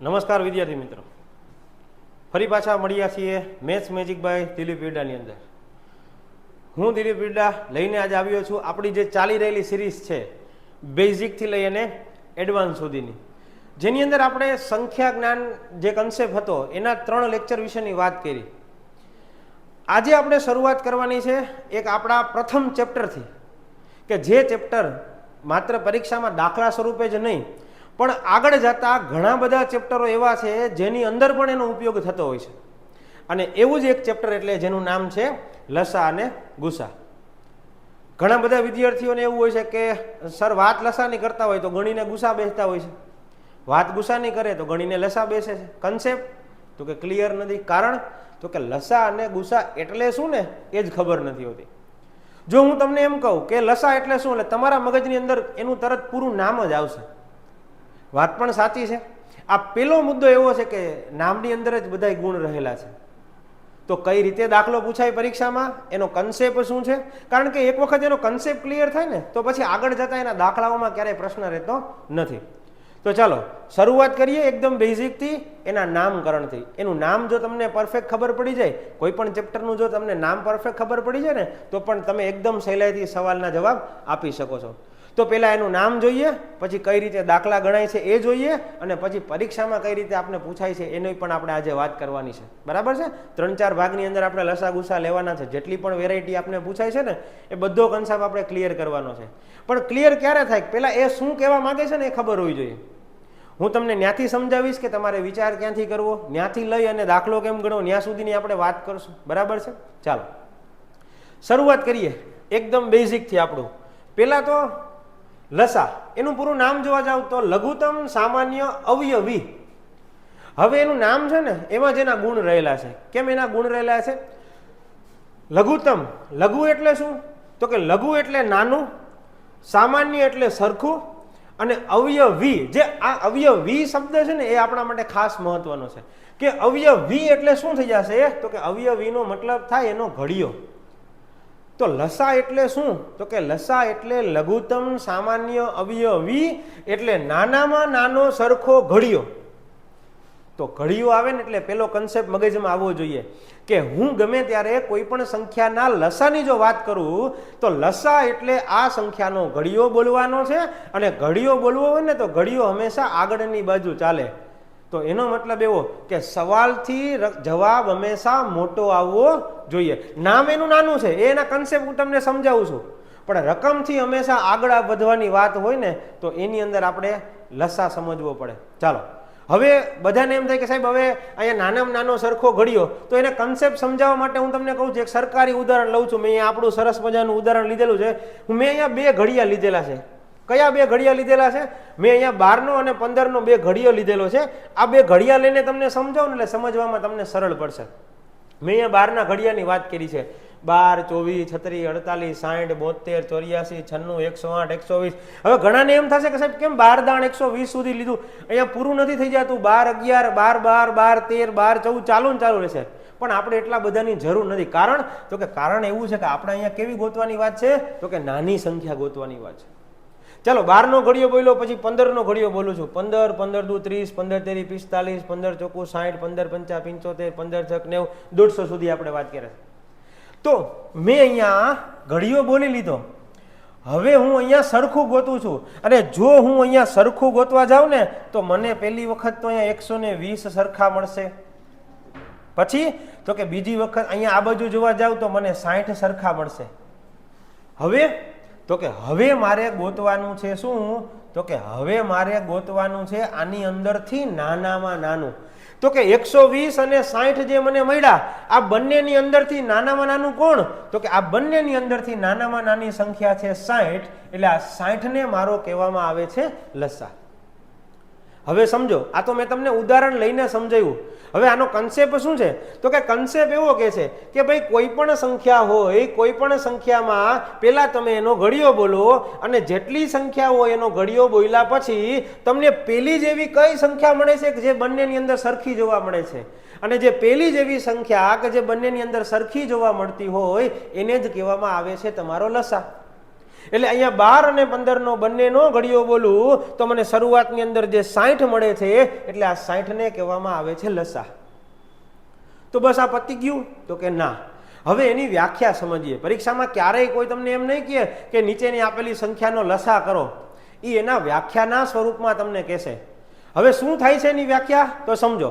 નમસ્કાર વિદ્યાર્થી મિત્રો, ફરી પાછા મળ્યા છીએ મેથ્સ મેજિક બાય દિલીપ વીરડાની અંદર. હું દિલીપ વીરડા લઈને આજે આવ્યો છું આપણી જે ચાલી રહેલી સિરીઝ છે બેઝિકથી લઈ અને એડવાન્સ સુધીની, જેની અંદર આપણે સંખ્યા જ્ઞાન જે કન્સેપ્ટ હતો એના 3 લેક્ચર વિશેની વાત કરી. આજે આપણે શરૂઆત કરવાની છે એક આપણા પ્રથમ ચેપ્ટરથી, કે જે ચેપ્ટર માત્ર પરીક્ષામાં દાખલા સ્વરૂપે જ નહીં પણ આગળ જતા ઘણા બધા ચેપ્ટરો એવા છે જેની અંદર પણ એનો ઉપયોગ થતો હોય છે. અને એવું જ એક ચેપ્ટર એટલે જેનું નામ છે લસા અને ગુસા. ઘણા બધા વિદ્યાર્થીઓને એવું હોય છે કે સર વાત લસાની કરતા હોય તો ગણીને ગુસા બેસતા હોય છે, વાત ગુસાની કરે તો ગણીને લસા બેસે છે. કન્સેપ્ટ તો કે ક્લિયર નથી. કારણ તો કે લસા અને ગુસા એટલે શું ને એ જ ખબર નથી હોતી. જો હું તમને એમ કહું કે લસા એટલે શું, એટલે તમારા મગજની અંદર એનું તરત પૂરું નામ જ આવશે. વાત પણ સાચી છે. આ પેલો મુદ્દો એવો છે કે નામની અંદર જ બધા ગુણ રહેલા છે. તો કઈ રીતે દાખલો પૂછાય પરીક્ષામાં, એનો કન્સેપ્ટ શું છે? કારણ કે એક વખત એનો કન્સેપ્ટ ક્લિયર થાય ને તો પછી આગળ જતા એના દાખલાઓમાં ક્યારેય પ્રશ્ન રહેતો નથી. તો ચાલો શરૂઆત કરીએ એકદમ બેઝિકથી, એના નામકરણથી. એનું નામ જો તમને પરફેક્ટ ખબર પડી જાય, કોઈ પણ ચેપ્ટરનું જો તમને નામ પરફેક્ટ ખબર પડી જાય ને તો પણ તમે એકદમ સહેલાઈથી સવાલના જવાબ આપી શકો છો. તો પહેલાં એનું નામ જોઈએ, પછી કઈ રીતે દાખલા ગણાય છે એ જોઈએ, અને પછી પરીક્ષામાં કઈ રીતે આપણે પૂછાય છે એની પણ આપણે આજે વાત કરવાની છે. બરાબર છે? 3-4 ભાગની અંદર આપણે લસા ગુસા લેવાના છે. જેટલી પણ વેરાયટી આપણે પૂછાય છે ને એ બધો કન્સેપ્ટ આપણે ક્લિયર કરવાનો છે. પણ ક્લિયર ક્યારે થાય? પહેલાં એ શું કહેવા માંગે છે ને એ ખબર હોવી જોઈએ. હું તમને ત્યાંથી સમજાવીશ કે તમારે વિચાર ક્યાંથી કરવો, ત્યાંથી લઈ અને દાખલો કેમ ગણવો, ત્યાં સુધીની આપણે વાત કરશું. બરાબર છે? ચાલો શરૂઆત કરીએ એકદમ બેઝિકથી. આપણું પહેલાં તો લસા, એનું પૂરું નામ જોવા જાવ તો લઘુત્તમ સામાન્ય અવયવી. હવે એનું નામ છે ને એમાં જેના ગુણ રહેલા છે. કેમ એના ગુણ રહેલા છે? લઘુત્તમ, લઘુ એટલે શું? તો કે લઘુ એટલે નાનું, સામાન્ય એટલે સરખું, અને અવયવી, જે આ અવયવી શબ્દ છે ને એ આપણા માટે ખાસ મહત્વનો છે. કે અવયવી એટલે શું થઈ જશે? તો કે અવયવીનો મતલબ થાય એનો ઘડિયો. તો લસા એટલે શું? તો કે લસા એટલે લઘુત્તમ સામાન્ય અવયવી, એટલે નાનામાં નાનો સરખો ઘડિયો. તો ઘડિયો આવે ને એટલે પેલો કન્સેપ્ટ મગજમાં આવવો જોઈએ કે હું ગમે ત્યારે કોઈ પણ સંખ્યાના લસાની જો વાત કરું તો લસા એટલે આ સંખ્યાનો ઘડિયો બોલવાનો છે. અને ઘડિયો બોલવો હોય ને તો ઘડિયો હંમેશા આગળની બાજુ ચાલે. તો એનો મતલબ એવો કે સવાલથી જવાબ હંમેશા મોટો આવવો જોઈએ. નામ એનું નાનું છે, એના કન્સેપ્ટ હું તમને સમજાવું છું, પણ રકમથી હંમેશા આગળ વધવાની વાત હોય ને તો એની અંદર આપણે લસા સમજવો પડે. ચાલો હવે બધાને એમ થાય કે સાહેબ હવે અહીંયા નાનામાં નાનો સરખો ઘડિયો, તો એને કન્સેપ્ટ સમજાવવા માટે હું તમને કહું છું એક સરકારી ઉદાહરણ લઉં છું. મેં અહીંયા આપણું સરસ મજાનું ઉદાહરણ લીધેલું છે. મેં અહીંયા 2 ઘડિયા લીધેલા છે. કયા 2 ઘડિયા લીધેલા છે? મેં અહીંયા 12 અને 15 2 ઘડિયો લીધેલો છે. આ 2 ઘડિયા લઈને તમને સમજાવું ને એટલે સમજવામાં તમને સરળ પડશે. મેં અહીંયા 12ના ઘડિયાની વાત કરી છે. 12, 24, 36, 48, 72, 84, 96, 108, 120. હવે ઘણાને એમ થશે કે સાહેબ કેમ 12 દાણ 120 સુધી લીધું? અહીંયા પૂરું નથી થઈ જતું. 12, 11, 12, 12, 13, 12, 14 ચાલુ ને ચાલુ રહેશે. પણ આપણે એટલા બધાની જરૂર નથી. કારણ તો કે કારણ એવું છે કે આપણે અહીંયા કેવી ગોતવાની વાત છે? તો કે નાની સંખ્યા ગોતવાની વાત છે. ચાલો 12નો ઘડિયો બોલ્યો, પછી 15નો ઘડિયો બોલું છું. 15, 15 દુ 30, 15 તેરી 45, 15 ચોકુ 60, 15 પંચા 75, 15 છક 90, 150 સુધી આપણે વાત કરીએ. તો મેં અહીંયા ઘડિયો બોલી લીધો. હવે હું અહીંયા સરખું ગોતું છું, અને જો હું અહીંયા સરખું ગોતવા જાઉં ને તો મને પહેલી વખત તો અહીંયા 120 સરખા મળશે. પછી તો કે બીજી વખત અહીંયા આ બાજુ જોવા જાઉં તો મને 60 સરખા મળશે. હવે તો કે હવે મારે ગોતવાનું છે શું? તો કે હવે મારે ગોતવાનું છે આની અંદરથી નાનામાં નાનું. તો કે 120 અને 60 જે મને મળ્યા, આ બંનેની અંદરથી નાનામાં નાનું કોણ? તો કે આ બંનેની અંદરથી નાનામાં નાની સંખ્યા છે 60. એટલે આ 60ને મારો કહેવામાં આવે છે લસા. હવે સમજો, આ તો મેં તમને ઉદાહરણ લઈને સમજાવ્યું. હવે આનો કન્સેપ્ટ શું છે? તો કે કન્સેપ્ટ એવો કે છે કે ભાઈ કોઈ પણ સંખ્યા હોય, કોઈ પણ સંખ્યામાં પહેલા તમે એનો ઘડિયો બોલો, અને જેટલી સંખ્યા હોય એનો ઘડિયો બોલ્યા પછી તમને પેલી જેવી કઈ સંખ્યા મળે છે કે જે બંનેની અંદર સરખી જોવા મળે છે. અને જે પેલી જેવી સંખ્યા કે જે બંનેની અંદર સરખી જોવા મળતી હોય એને જ કહેવામાં આવે છે તમારો લસા. એટલે અહીંયા 12 અને 15 બંનેનો ઘડિયો બોલું તો મને શરૂઆતની અંદર જે 60 મળે છે એટલે આ 60 ને કહેવામાં આવે છે લસા. તો બસ આ પતી ગયું? તો કે ના. હવે એની વ્યાખ્યા સમજીએ. પરીક્ષામાં ક્યારેય કોઈ તમને એમ નહીં કહે કે નીચેની આપેલી સંખ્યાનો લસા કરો, એ એના વ્યાખ્યાના સ્વરૂપમાં તમને કહેશે. હવે શું થાય છે એની વ્યાખ્યા તો સમજો.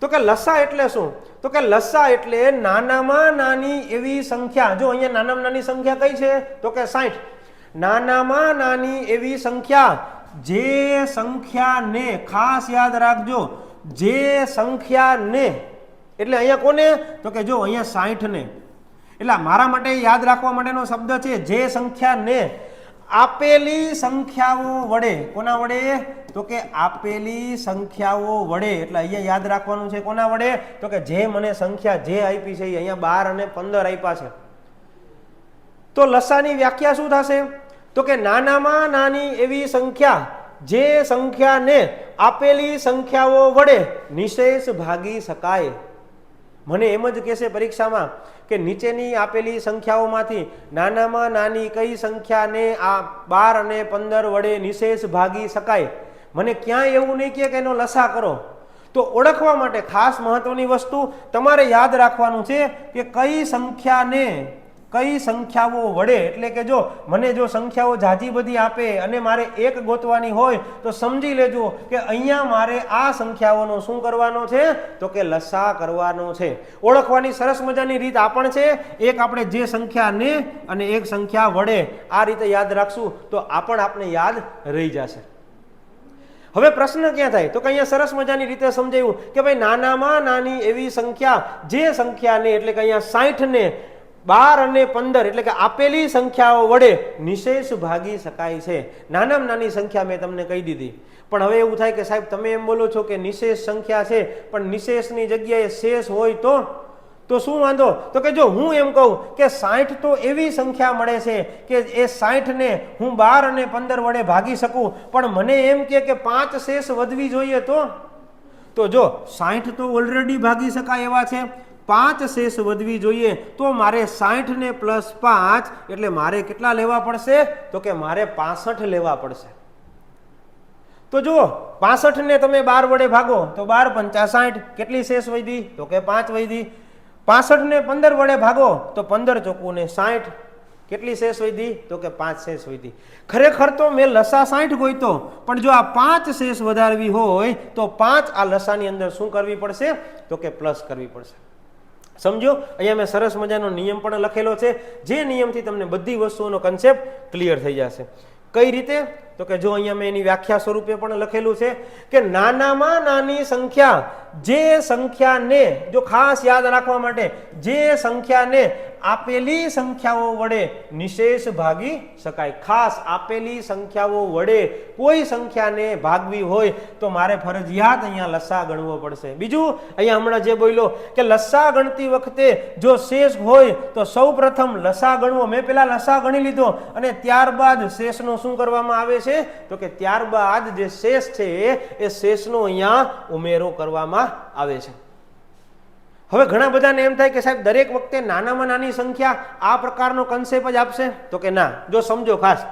તો કે લસા એટલે શું? તો કે લસા એટલે નાનામાં નાની એવી સંખ્યા. જો અહીંયા નાનામાં નાની સંખ્યા કઈ છે? તો કે 60. નાનામાં નાની એવી સંખ્યા જે સંખ્યાને, ખાસ યાદ રાખજો, જે સંખ્યાને, એટલે અહીંયા કોને? તો કે જો અહીંયા 60 ને, એટલે મારા માટે યાદ રાખવા માટેનો શબ્દ છે જે સંખ્યાને આપેલી સંખ્યાઓ વડે. કોના વડે? તો કે આપેલી સંખ્યાઓ વડે. એટલે અહીંયા યાદ રાખવાનું છે કોના વડે? તો કે જે મને સંખ્યા જે આપી છે એ અહીંયા 12 અને 15 આપ્યા છે. તો લસાની વ્યાખ્યા શું થશે? તો કે નાનામાં નાની એવી સંખ્યા જે સંખ્યાને આપેલી સંખ્યાઓ વડે નિશેષ ભાગી શકાય. મને એમ જ કહેશે પરીક્ષામાં કે નીચેની આપેલી સંખ્યાઓમાંથી નાનામાં નાની કઈ સંખ્યાને આ 12 અને 15 વડે નિશેષ ભાગી શકાય. મને ક્યાંય એવું નહીં કહે કે એનો લસા કરો. તો ઓળખવા માટે ખાસ મહત્વની વસ્તુ તમારે યાદ રાખવાનું છે કે કઈ સંખ્યાને કઈ સંખ્યાઓ વડે. એટલે કે જો મને જો સંખ્યાઓ ઝાઝી બધી આપે અને મારે એક ગોતવાની હોય તો સમજી લેજો કે અહીંયા મારે આ સંખ્યાઓનો શું કરવાનો છે? તો કે લસા કરવાનો છે. ઓળખવાની સરસ મજાની રીત આ પણ છે. એક આપણે જે સંખ્યાને અને એક સંખ્યા વડે આ રીતે યાદ રાખશું તો આ પણ આપણે યાદ રહી જશે. હવે પ્રશ્ન ક્યાં થાય? તો કે અહીંયા સરસ મજાની રીતે સમજાયું કે ભાઈ નાનામાં નાની એવી સંખ્યા જે સંખ્યાને, એટલે કે અહીંયા 60 ને 12 અને 15 એટલે કે આપેલી સંખ્યાઓ વડે નિશેષ ભાગી શકાય છે. નાનામાં નાની સંખ્યા મેં તમને કહી દીધી. પણ હવે એવું થાય કે સાહેબ તમે એમ બોલો છો કે નિશેષ સંખ્યા છે પણ નિશેષની જગ્યાએ શેષ હોય તો શું વાંધો? તો કે જો હું એમ કહું કે 60 તો એવી સંખ્યા મળે છે કે એ 60 ને હું 12 અને 15 વડે ભાગી શકું, પણ મને એમ કે 5 શેષ વધવી જોઈએ તો જો 60 તો ઓલરેડી ભાગી શકાય એવા છે, 5 શેષ વધવી જોઈએ તો મારે 60 ને +5 એટલે મારે કેટલા લેવા પડશે? તો કે મારે 65 લેવા પડશે. તો જુઓ 65 ને તમે 12 વડે ભાગો તો 12 × 5 = 60. કેટલી શેષ વધી? તો કે 5 વધી. 65 ને 15 વડે ભાગો તો 15 × 4 = 60. કેટલી શેષ વધી? તો કે 5 શેષ વધી. ખરેખર તો મેં લસા 60 ગોઈતો, પણ જો આ 5 શેષ વધારવી હોય તો 5 આ લસાની અંદર શું કરવી પડશે? તો કે પ્લસ કરવી પડશે. સમજો? અહીંયા મેં સરસ મજાનો નિયમ પણ લખેલો છે, જે નિયમથી તમને બધી વસ્તુઓનો કન્સેપ્ટ ક્લિયર થઈ જશે. કઈ રીતે? તો કે જો અહીંયા મેં એની વ્યાખ્યા સ્વરૂપે પણ લખેલું છે કે નાનામાં નાની સંખ્યા જે સંખ્યાને, જો ખાસ યાદ રાખવા માટે, જે સંખ્યાને આપેલી સંખ્યાઓ વડે નિશેષ ભાગી શકાય. ખાસ આપેલી સંખ્યાઓ વડે કોઈ સંખ્યાને ભાગવી હોય તો મારે ફરજિયાત અહીંયા લસા ગણવો પડશે. બીજું અહીંયા હમણાં જે બોલ્યો કે લસા ગણતી વખતે જો શેષ હોય તો સૌ પ્રથમ લસા ગણવો. મેં પેલા લસા ગણી લીધો અને ત્યારબાદ શેષનો શું કરવામાં આવે છે? તો કે ત્યારબાદ જે શેષ છે એ શેષનો અહીંયા ઉમેરો કરવામાં આવે છે. હવે ઘણા બધાને એમ થાય કે સાહેબ દરેક વખતે નાનામાં નાની સંખ્યા આ પ્રકારનો કન્સેપ્ટ જ આપશે? તો કે ના. જો સમજો ખાસ,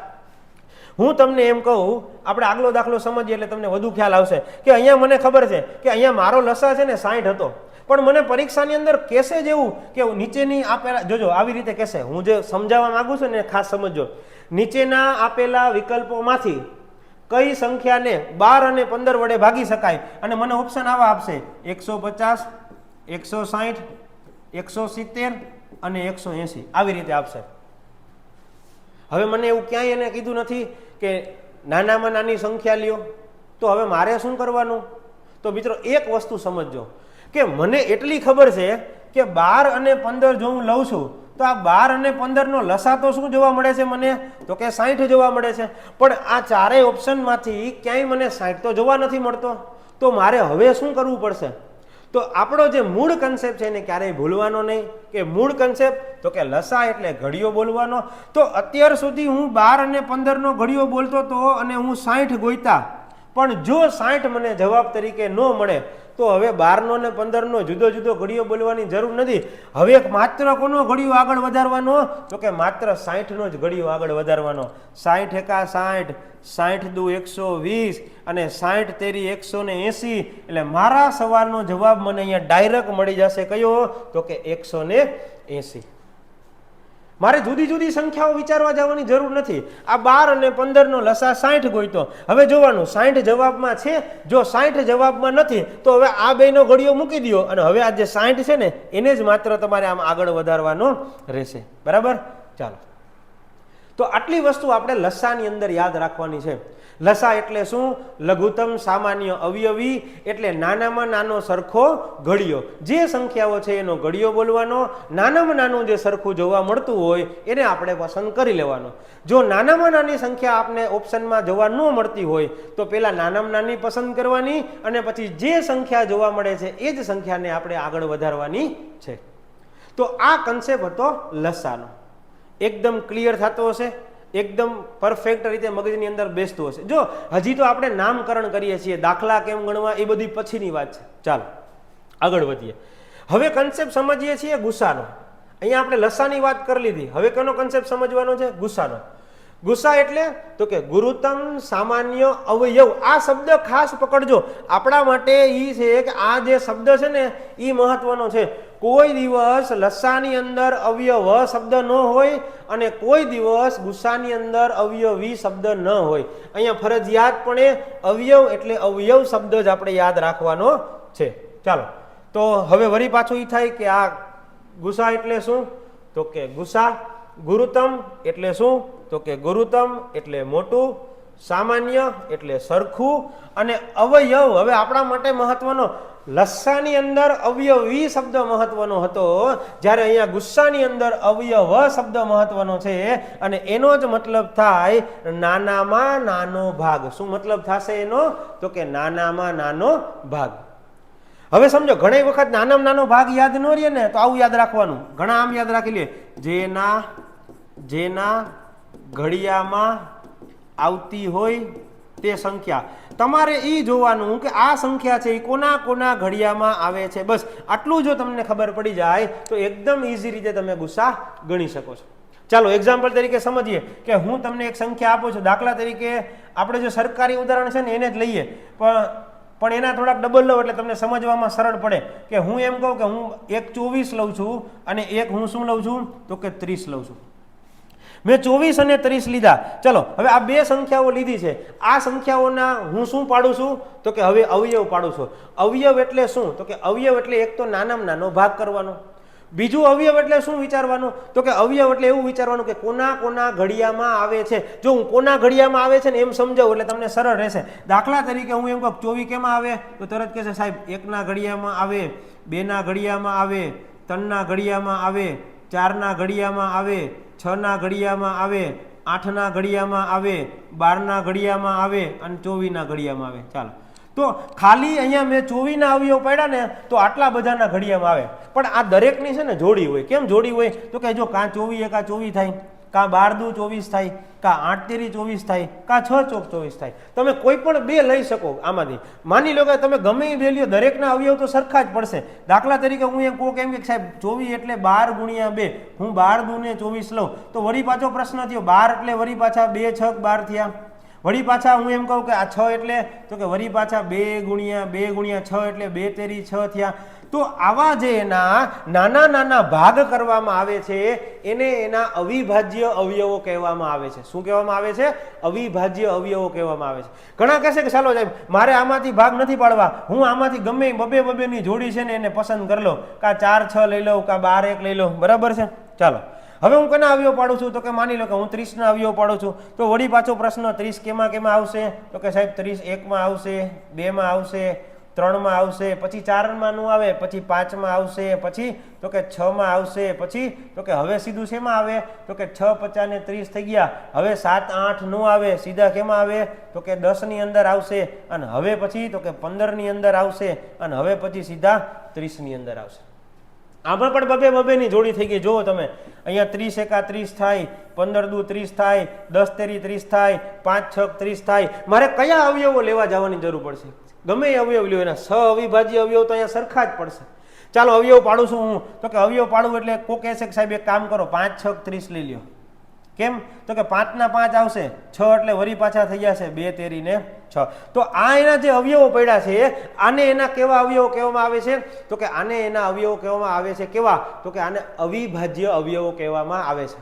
હું તમને એમ કહું, આપણે આગલો દાખલો સમજીએ એટલે તમને વધુ ખ્યાલ આવશે કે અહીંયા મને ખબર છે કે અહીંયા મારો લસા છે ને 60 હતો, પણ મને પરીક્ષાની અંદર કહેશે જ એવું કે નીચેની આપેલા, જોજો આવી રીતે કહેશે, હું જે સમજાવવા માંગુ છું ને ખાસ સમજો, નીચેના આપેલા વિકલ્પોમાંથી કઈ સંખ્યાને 12 અને 15 વડે ભાગી શકાય, અને મને ઓપ્શન આવા આપશે 150, 160, 170 અને 180, આવી રીતે આપશે. હવે મને એવું ક્યાંય એને કીધું નથી કે નાનામાં નાની સંખ્યા લ્યો. તો હવે મારે શું કરવાનું? તો મિત્રો એક વસ્તુ સમજજો કે મને એટલી ખબર છે કે 12 અને 15 જો હું લઉં છું તો આ 12 અને 15 નો લસા તો શું જોવા મળે છે મને? તો કે 60 જોવા મળે છે. પણ આ ચારેય ઓપ્શનમાંથી ક્યાંય મને 60 તો જોવા નથી મળતો. તો મારે હવે શું કરવું પડશે? તો આપણો જે મૂળ કન્સેપ્ટ છે એને ક્યારેય ભૂલવાનો નહીં. કે મૂળ કન્સેપ્ટ તો કે લસા એટલે ઘડિયો બોલવાનો. તો અત્યાર સુધી હું 12 અને 15 નો ઘડિયો બોલતો હતો અને હું 60 ગોઈતા, પણ જો 60 મને જવાબ તરીકે ન મળે તો હવે 12નો ને 15નો જુદો જુદો ઘડીઓ બોલવાની જરૂર નથી. હવે માત્ર કોનો ઘડીઓ આગળ વધારવાનો? તો કે માત્ર 60નો જ ઘડીઓ આગળ વધારવાનો. 60 એકા 60, 60 દુ 120 અને 60 તેરી 180. એટલે મારા સવાલનો જવાબ મને અહીંયા ડાયરેક્ટ મળી જશે. કયો? તો કે 180. મારે જુદી જુદી સંખ્યાઓ વિચારવા જવાની જરૂર નથી. આ 12 અને 15નો લસા 60 ગોઈતો. હવે જોવાનું 60 જવાબમાં છે, જો 60 જવાબમાં નથી તો હવે આ બેનો ઘડીઓ મૂકી દો અને હવે આ જે 60 છે ને એને જ માત્ર તમારે આમ આગળ વધારવાનો રહેશે. બરાબર? ચાલો, તો આટલી વસ્તુ આપણે લસાની અંદર યાદ રાખવાની છે. લસા એટલે શું? લઘુત્તમ સામાન્ય અવયવી, એટલે નાનામાં નાનો સરખો ઘડીયો. જે સંખ્યાઓ છે એનો ઘડીયો બોલવાનો. નાનામાં નાનું જે સરખું જોવા મળતું હોય એને આપણે પસંદ કરી લેવાનો. જો નાનામાં નાની સંખ્યા આપને ઓપ્શનમાં જોવા ન મળતી હોય તો પહેલા નાનામાં નાની પસંદ કરવાની અને પછી જે સંખ્યા જોવા મળે છે એ જ સંખ્યાને આપણે આગળ વધારવાની છે. તો આ કન્સેપ્ટ હતો લસાનો. એકદમ ક્લિયર થતો હશે, એકદમ પરફેક્ટ રીતે મગજની અંદર બેસતું હશે. જો હજી તો આપણે નામકરણ કરીએ છીએ, દાખલા કેમ ગણવા એ બધી પછીની વાત છે. ચાલો આગળ વધીએ. હવે કન્સેપ્ટ સમજીએ છીએ ગુસાનો. અહીંયા આપણે લસાની વાત કરી લીધી. હવે કેનો કન્સેપ્ટ સમજવાનો છે? ગુસાનો. ગુસા એટલે તો કે ગુરુત્તમ સામાન્ય અવયવ. આ શબ્દ ખાસ પકડજો. આપણા માટે એ છે કે આ જે શબ્દ છે ને એ મહત્વનો છે. કોઈ દિવસ લસાની અંદર અવયવ શબ્દ ન હોય અને કોઈ દિવસ ગુસાની અંદર અવયવી શબ્દ ન હોય. અહીંયા ફરજિયાતપણે અવયવ એટલે અવયવ શબ્દ જ આપણે યાદ રાખવાનો છે. ચાલો, તો હવે વળી પાછું એ થાય કે આ ગુસા એટલે શું? તો કે ગુસા. ગુરુત્તમ એટલે શું? તો કે ગુરુત્તમ એટલે મોટું, સામાન્ય એટલે સરખું અને અવયવ. હવે આપણા માટે મહત્વનો લસાની અંદર અવયવી શબ્દ મહત્વનો હતો, જ્યારે અહીંયા ગુસ્સાની અંદર અવયવ શબ્દ મહત્વનો છે અને એનો જ મતલબ થાય નાનામાં નાનો ભાગ. શું મતલબ થશે એનો? તો કે નાનામાં નાનો ભાગ. હવે સમજો, ઘણી વખત નાનામાં નાનો ભાગ યાદ ન રહે ને તો આવું યાદ રાખવાનું. ઘણા આમ યાદ રાખી લે, જેના ઘડિયામાં આવતી હોય તે સંખ્યા. તમારે એ જોવાનું કે આ સંખ્યા છે એ કોના કોના ઘડિયામાં આવે છે. બસ આટલું જો તમને ખબર પડી જાય તો એકદમ ઇઝી રીતે તમે ગુસ્સા ગણી શકો છો. ચાલો એક્ઝામ્પલ તરીકે સમજીએ કે હું તમને એક સંખ્યા આપું છું. દાખલા તરીકે આપણે જો સરકારી ઉદાહરણ છે ને એને જ લઈએ, પણ એના થોડાક ડબલ લો એટલે તમને સમજવામાં સરળ પડે. કે હું એમ કહું કે હું એક 24 લઉં છું અને એક હું શું લઉં છું? તો કે 30 લઉં છું. મેં 24 અને 30 લીધા. ચલો હવે આ બે સંખ્યાઓ લીધી છે. આ સંખ્યાઓના હું શું પાડું છું? તો કે હવે અવયવ પાડું છું. અવયવ એટલે શું? તો કે અવયવ એટલે એક તો નાનામાં નાનો ભાગ કરવાનો. બીજું અવયવ એટલે શું વિચારવાનું? તો કે અવયવ એટલે એવું વિચારવાનું કે કોના કોના ઘડિયામાં આવે છે. જો હું કોના ઘડિયામાં આવે છે ને એમ સમજાવું એટલે તમને સરળ રહેશે. દાખલા તરીકે હું એમ કહું 24 કેમાં આવે? તો તરત કહેશે સાહેબ 1ના ઘડિયામાં આવે, 2ના ઘડિયામાં આવે, 3ના ઘડિયામાં આવે, 4ના ઘડિયામાં આવે, 6ના ઘડિયામાં આવે, 8ના ઘડિયામાં આવે, 12ના ઘડિયામાં આવે અને 24ના ઘડિયામાં આવે. ચાલો, તો ખાલી અહીંયા મેં 24ના અવયવ પાડ્યા ને તો આટલા બધાના ઘડિયામાં આવે. પણ આ દરેકની છે ને જોડી હોય. કેમ જોડી હોય? તો કે જો કાં 24 એકા 24 થાય, કાં 12 દુ 24 થાય, કાં 8 તેરી 24 થાય, કાં 6 ચોક 24 થાય. તમે કોઈ પણ બે લઈ શકો આમાંથી. માની લો કે તમે ગમે એ બે લ્યો, દરેકના અવયવ તો સરખા જ પડશે. દાખલા તરીકે હું એમ કહું કે સાહેબ 24 એટલે 12 ગુણ્યા 2, હું 12 દુ ને 24 લઉં તો વળી પાછો પ્રશ્ન થયો 12 એટલે વળી પાછા 2 6 12 થયા. વળી પાછા હું એમ કહું કે આ 6 એટલે તો કે વળી પાછા 2 ગુણ્યા 6 એટલે 2 તેરી 6 થયા. તો આવા જે એના નાના નાના ભાગ કરવામાં આવે છે એને એના અવિભાજ્ય અવયવો કહેવામાં આવે છે. શું કહેવામાં આવે છે? અવિભાજ્ય અવયવો કહેવામાં આવે છે. ઘણા કહેશે કે ચાલો સાહેબ મારે આમાંથી ભાગ નથી પાડવા, હું આમાંથી ગમે બબેની જોડી છે ને એને પસંદ કરી લો, કાં 4 6 લઈ લઉં, કાં 12 1 લઈ લઉં. બરાબર છે? ચાલો હવે હું કેના અવયવ પાડું છું? તો કે માની લો કે હું 30ના અવયવ પાડું છું. તો વળી પાછો પ્રશ્ન 30 કેમાં આવશે? તો કે સાહેબ 30 1માં આવશે, 2માં આવશે, 3માં આવશે, પછી 4માં નું આવે, પછી 5માં આવશે, પછી તો કે 6માં આવશે, પછી તો કે હવે સીધું શેમાં આવે? તો કે 6 50 ને 30 થઈ ગયા. હવે 7 8 નો આવે, સીધા કેમાં આવે? તો કે 10 ની અંદર આવશે અને હવે પછી તો કે 15 ની અંદર આવશે અને હવે પછી સીધા 30 ની અંદર આવશે. આમાં પણ બબેની જોડી થઈ ગઈ. જુઓ તમે અહીંયા 30 એકા 30 થાય, 15 દુ 30 થાય, 10 તેરી 30 થાય, 5 6 30 થાય. મારે કયા અવયવો લેવા જવાની જરૂર પડશે? ગમે એ અવયવ લ્યો એના સહઅવિભાજ્ય અવયવ તો અહીંયા સરખા જ પડશે. ચાલો અવયવ પાડું છું હું, તો કે અવયવ પાડવું એટલે કોઈ કહેશે કે સાહેબ એક કામ કરો 5 6 30 લઈ લ્યો. કેમ? તો કે 5 ના 5 આવશે, 6 એટલે વરી પાછા થઈ જશે 2 તેરી ને 6. તો આ એના જે અવયવો પડ્યા છે આને એના કેવા અવયવો કહેવામાં આવે છે? તો કે આને એના અવયવો કહેવામાં આવે છે કેવા? તો કે આને અવિભાજ્ય અવયવો કહેવામાં આવે છે.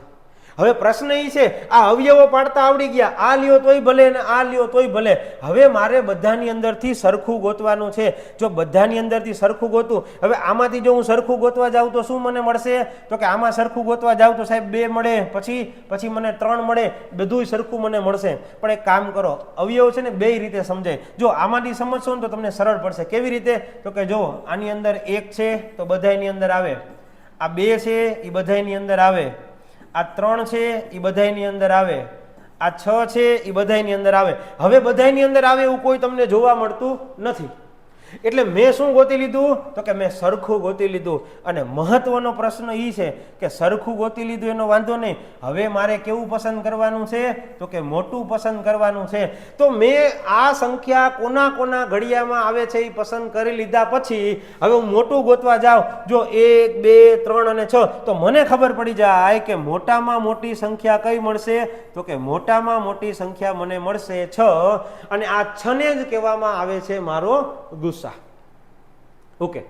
હવે પ્રશ્ન એ છે આ અવયવો પાડતા આવડી ગયા, આ લ્યો તોય ભલે ને આ લ્યો તોય ભલે. હવે મારે બધાની અંદરથી સરખું ગોતવાનું છે. જો બધાની અંદરથી સરખું ગોતું, હવે આમાંથી જો હું સરખું ગોતવા જાઉં તો શું મને મળશે? તો કે આમાં સરખું ગોતવા જાઉં તો સાહેબ 2 મળે, પછી મને 3 મળે, બધુંય સરખું મને મળશે. પણ એક કામ કરો, અવયવ છે ને બે રીતે સમજાય. જો આમાંથી સમજશો ને તો તમને સરળ પડશે. કેવી રીતે? તો કે જો આની અંદર 1 છે તો બધાની અંદર આવે, આ 2 છે એ બધાની અંદર આવે, આ 3 છે એ બધાની અંદર આવે, આ 6 છે એ બધાની અંદર આવે. હવે બધાની અંદર આવે એવું કોઈ તમને જોવા મળતું નથી. એટલે મેં શું ગોતી લીધું? તો કે મેં સરખું ગોતી લીધું. અને મહત્વનો પ્રશ્ન એ છે કે સરખું ગોતી લીધું એનો વાંધો નહીં, હવે મારે કેવું પસંદ કરવાનું છે? તો કે મોટું પસંદ કરવાનું છે. તો મેં આ સંખ્યા કોના કોના ઘડિયામાં આવે છે એ પસંદ કરી લીધા પછી હવે હું મોટું ગોતવા જાઉં, જો 1 2 3 અને 6, તો મને ખબર પડી જાય કે મોટામાં મોટી સંખ્યા કઈ મળશે? તો કે મોટામાં મોટી સંખ્યા મને મળશે 6. અને આ 6 ને જ કહેવામાં આવે છે મારો ગુસ્સા. ઓકે,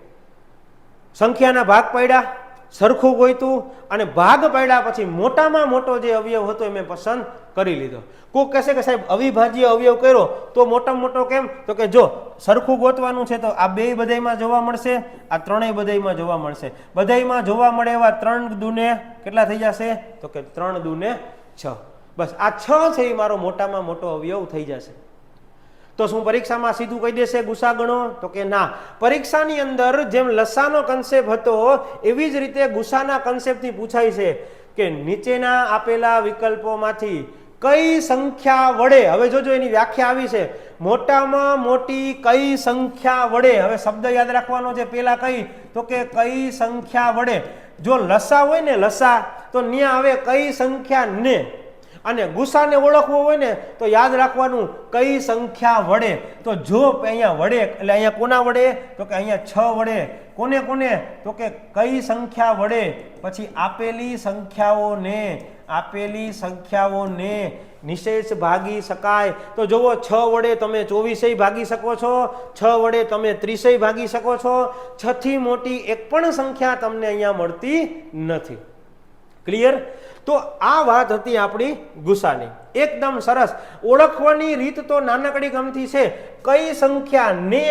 સંખ્યાના ભાગ પાડ્યા, સરખું ગોઈતું અને ભાગ પાડ્યા પછી મોટામાં મોટો જે અવયવ હતો એ મેં પસંદ કરી લીધો. કોઈ કહેશે કે સાહેબ અવિભાજ્ય અવયવ કર્યો તો મોટામાં મોટો કેમ? તો કે જો સરખું ગોતવાનું છે તો આ 2 બધાયમાં જોવા મળશે, આ 3 બધાયમાં જોવા મળશે. બધાયમાં જોવા મળે એવા 3 દૂને કેટલા થઈ જશે? તો કે 3 દૂને 6. બસ આ 6 છે એ મારો મોટામાં મોટો અવયવ થઈ જશે. તો શું પરીક્ષામાં સીધું કહી દેશે ગુસા ગણો? તો કે ના. પરીક્ષાની અંદર જેમ લસાનો કન્સેપ્ટ હતો એવી જ રીતે ગુસાના કન્સેપ્ટથી પૂછાય છે કે નીચેના આપેલા વિકલ્પોમાંથી કઈ સંખ્યા વડે, હવે જોજો એની વ્યાખ્યા આવી છે, મોટામાં મોટી કઈ સંખ્યા વડે. હવે શબ્દ યાદ રાખવાનો છે પેલા કઈ, તો કે કઈ સંખ્યા વડે. જો લસા હોય ને લસા, તો ન્યા આવે કઈ સંખ્યા ને, અને ગુસાને ઓળખવો હોય ને તો યાદ રાખવાનું કઈ સંખ્યા વડે. તો જો અહીંયા વડે એટલે અહીંયા કોના વડે? તો કે અહીંયા 6 વડે. કોને કોને? તો કે કઈ સંખ્યા વડે, પછી આપેલી સંખ્યાઓને નિશેષ ભાગી શકાય. તો જુઓ 6 વડે તમે 24 ભાગી શકો છો, 6 વડે તમે 30 ભાગી શકો છો. 6 થી મોટી એક પણ સંખ્યા તમને અહીંયા મળતી નથી. ક્લિયર? તો આ વાત હતી આપણી ગુસાની. એકદમ સરસ. ઓળખવાની રીત તો નાનકડી ગમતી છે. કઈ સંખ્યા ને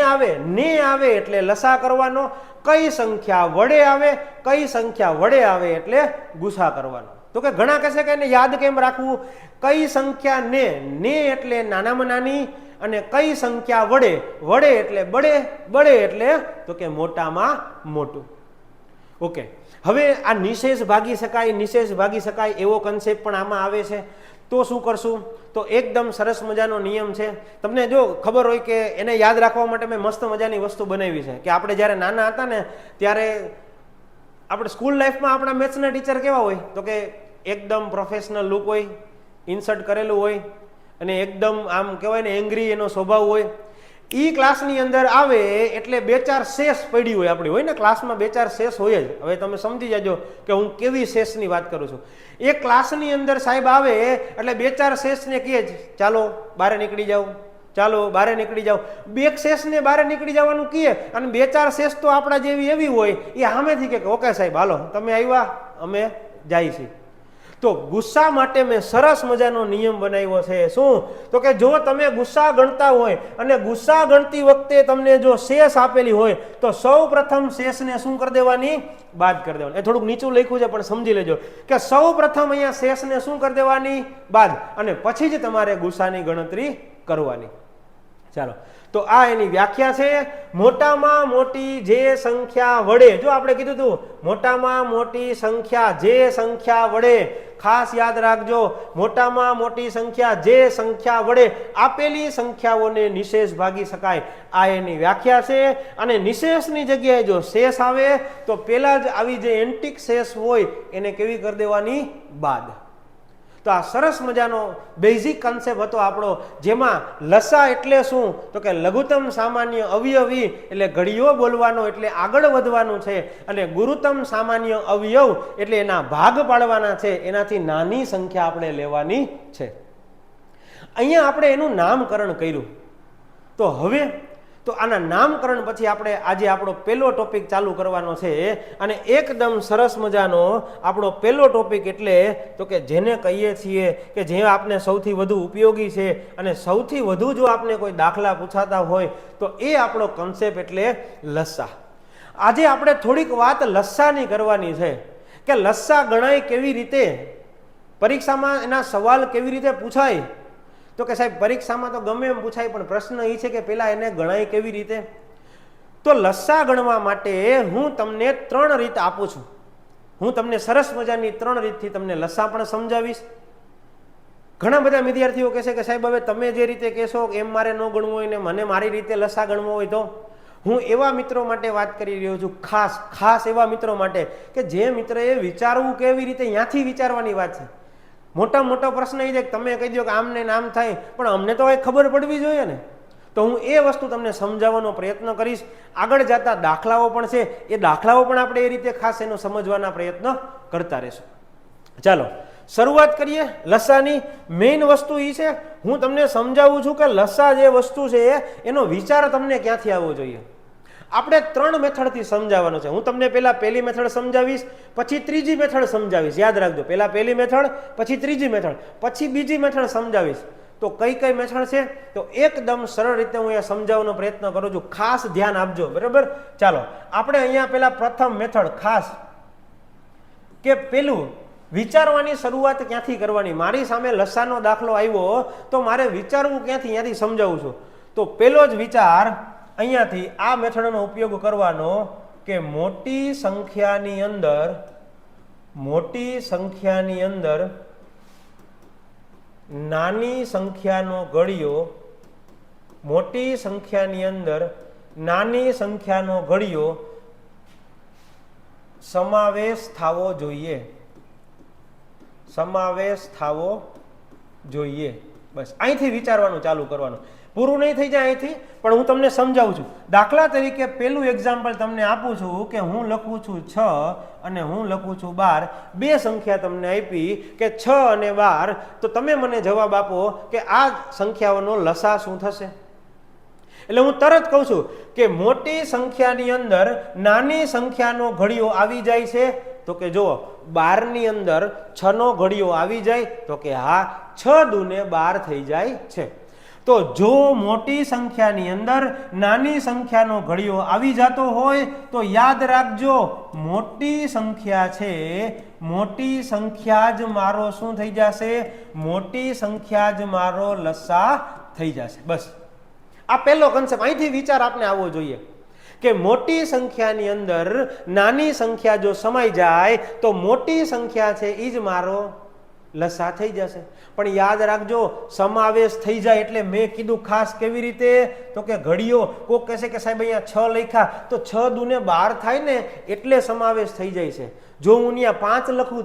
આવે એટલે લસા કરવાનો, કઈ સંખ્યા વડે આવે, કઈ સંખ્યા વડે આવે એટલે ગુસા કરવાનો. તો કે ઘણા કહેશે કે એને યાદ કેમ રાખવું? કઈ સંખ્યા ને એટલે નાનામાં નાની, અને કઈ સંખ્યા વડે એટલે બડે એટલે તો કે મોટામાં મોટું. ઓકે, હવે આ નિશેષ ભાગી શકાય એવો કન્સેપ્ટ પણ આમાં આવે છે. તો શું કરશું? તો એકદમ સરસ મજાનો નિયમ છે. તમને જો ખબર હોય કે એને યાદ રાખવા માટે મેં મસ્ત મજાની વસ્તુ બનાવી છે કે આપણે જ્યારે નાના હતા ને ત્યારે આપણે સ્કૂલ લાઈફમાં આપણા મેથ્સના ટીચર કેવા હોય? તો કે એકદમ પ્રોફેશનલ લુક હોય, ઇન્સર્ટ કરેલું હોય, અને એકદમ આમ કહેવાય ને એંગ્રી એનો સ્વભાવ હોય. ઈ ક્લાસની અંદર આવે એટલે 2-4 શેષ પડી હોય આપણી, હોય ને ક્લાસમાં 2-4 શેષ હોય જ. હવે તમે સમજી જાજો કે હું કેવી શેષની વાત કરું છું. એ ક્લાસની અંદર સાહેબ આવે એટલે 2-4 શેષને કહે ચાલો બહાર નીકળી જાઓ, બે શેષને બહાર નીકળી જવાનું કહે, અને 2-4 શેષ તો આપણા જેવી એવી હોય એ સામેથી કે ઓકે સાહેબ હાલો તમે આવ્યા અમે જાય છીએ. તો ગુસ્સા માટે મેં સરસ મજાનો નિયમ બનાવ્યો છે. શું? તો કે જો તમે ગુસ્સા ગણતા હોય અને ગુસ્સા ગણતી વખતે તમને જો શેષ આપેલી હોય તો સૌ પ્રથમ શેષને શું કરી દેવાની? બાદ કરી દેવાની. એ થોડુંક નીચું લખ્યું છે પણ સમજી લેજો કે સૌ પ્રથમ અહીંયા શેષને શું કરી દેવાની? બાદ, અને પછી જ તમારે ગુસ્સાની ગણતરી કરવાની. ચાલો, તો આ એની વ્યાખ્યા છે. મોટામાં મોટી જે સંખ્યા વડે, જો આપણે કીધું હતું મોટામાં મોટી સંખ્યા જે સંખ્યા વડે, ખાસ યાદ રાખજો, મોટામાં મોટી સંખ્યા જે સંખ્યા વડે આપેલી સંખ્યાઓને નિશેષ ભાગી શકાય. આ એની વ્યાખ્યા છે. અને નિશેષની જગ્યાએ જો શેષ આવે તો પેલા જ આવી જે એન્ટિક શેષ હોય એને કેવી કરી દેવાની? બાદ. તો આ સરસ મજાનો બેઝિક કન્સેપ્ટ હતો આપણો, જેમાં લસા એટલે શું તો કે લઘુત્તમ સામાન્ય અવયવી એટલે ઘડીઓ બોલવાનો એટલે આગળ વધવાનું છે, અને ગુરુત્તમ સામાન્ય અવયવ એટલે એના ભાગ પાડવાના છે, એનાથી નાની સંખ્યા આપણે લેવાની છે. અહીંયા આપણે એનું નામકરણ કર્યું. તો હવે તો આના નામકરણ પછી આપણે આજે આપણો પહેલો ટોપિક ચાલુ કરવાનો છે, અને એકદમ સરસ મજાનો આપણો પહેલો ટોપિક એટલે તો કે જેને કહીએ છીએ કે જે આપને સૌથી વધુ ઉપયોગી છે, અને સૌથી વધુ જો આપને કોઈ દાખલા પૂછાતા હોય તો એ આપણો કન્સેપ્ટ એટલે લસ્સા. આજે આપણે થોડીક વાત લસ્સાની કરવાની છે કે લસ્સા ગણાય કેવી રીતે, પરીક્ષામાં એના સવાલ કેવી રીતે પૂછાય. તો કે સાહેબ પરીક્ષામાં તો ગમે એમ પૂછાય, પણ પ્રશ્ન એ છે કે પેલા એને ગણાય કેવી રીતે. તો લસ્સા ગણવા માટે હું તમને 3 રીત આપું છું. હું તમને સરસ મજાની 3 રીતથી તમને લસ્સા પણ સમજાવીશ. ઘણા બધા વિદ્યાર્થીઓ કહેશે કે સાહેબ હવે તમે જે રીતે કહેશો એમ મારે ન ગણવું હોય ને મને મારી રીતે લસ્સા ગણવો હોય, તો હું એવા મિત્રો માટે વાત કરી રહ્યો છું, ખાસ એવા મિત્રો માટે કે જે મિત્રએ વિચારવું કેવી રીતે, ત્યાંથી વિચારવાની વાત છે. મોટો પ્રશ્ન એ છે કે તમે કહી દો કે આમ ને આમ થાય, પણ અમને તો ખબર પડવી જોઈએ ને. તો હું એ વસ્તુ તમને સમજાવવાનો પ્રયત્ન કરીશ. આગળ જતા દાખલાઓ પણ છે, એ દાખલાઓ પણ આપણે એ રીતે ખાસ એનો સમજવાના પ્રયત્ન કરતા રહીશું. ચાલો શરૂઆત કરીએ લસ્સાની. મેઇન વસ્તુ એ છે, હું તમને સમજાવું છું કે લસ્સા જે વસ્તુ છે એનો વિચાર તમને ક્યાંથી આવવો જોઈએ. આપણે 3 મેથડથી સમજાવવાનો છે. હું તમને પહેલા પહેલી મેથડ સમજાવીશ, પછી ત્રીજી મેથડ સમજાવીશ. યાદ રાખજો, પહેલા પહેલી મેથડ, પછી ત્રીજી મેથડ, પછી બીજી મેથડ સમજાવીશ. તો કઈ મેથડ છે તો એકદમ સરળ રીતે હું અહીંયા સમજાવવાનો પ્રયત્ન કરું છું. ખાસ ધ્યાન આપજો, બરાબર. ચાલો આપણે અહીંયા પહેલા પ્રથમ મેથડ ખાસ કે પેલું વિચારવાની શરૂઆત ક્યાંથી કરવાની. મારી સામે લસ્સાનો દાખલો આવ્યો તો મારે વિચારવું ક્યાંથી, ત્યાંથી સમજાવું છું. તો પહેલો જ વિચાર અહીંયાથી આ મેથડનો ઉપયોગ કરવાનો કે મોટી સંખ્યાની અંદર નાની સંખ્યાનો ઘડિયો, મોટી સંખ્યાની અંદર નાની સંખ્યાનો ઘડિયો સમાવેશ થવો જોઈએ. બસ અહીંથી વિચારવાનું ચાલુ કરવાનું. પૂરું નહીં થઈ જાય અહીંથી, પણ હું તમને સમજાવું છું. દાખલા તરીકે પેલું એક્ઝામ્પલ તમને આપું છું કે હું લખું છું 6 અને હું લખું છું 12. 2 સંખ્યા તમને આપી કે 6 અને 12, તો તમે મને જવાબ આપો કે આ સંખ્યાઓનો લસા શું થશે. એટલે હું તરત કહું છું કે મોટી સંખ્યાની અંદર નાની સંખ્યાનો ઘડિયો આવી જાય છે. તો કે જુઓ 12 ની અંદર 6 નો ઘડિયો આવી જાય, તો કે હા 6 દૂને 12 થઈ જાય છે. તો જો મોટી સંખ્યાની અંદર નાની સંખ્યાનો ઘડિયો આવી જતો હોય તો યાદ રાખજો, મોટી સંખ્યા છે, મોટી સંખ્યા જ મારો શું થઈ જશે, મોટી સંખ્યા જ મારો લસા થઈ જશે. બસ આ પહેલો કન્સેપ્ટ. અહીંથી વિચાર આપને આવવો જોઈએ કે મોટી સંખ્યાની અંદર નાની સંખ્યા જો સમાઈ જાય તો મોટી સંખ્યા છે એ જ મારો લસા થઈ જશે. પણ યાદ રાખજો, સમાવેશ થઈ જાય એટલે મેં કીધું ખાસ કેવી રીતે, તો કે ઘડિયો. કોક કહેશે કે સાહેબ અહીંયા 6 લખ્યા તો 6 દૂને 12 થાય ને એટલે સમાવેશ થઈ જાય છે. જો હું અહીંયા 5 લખું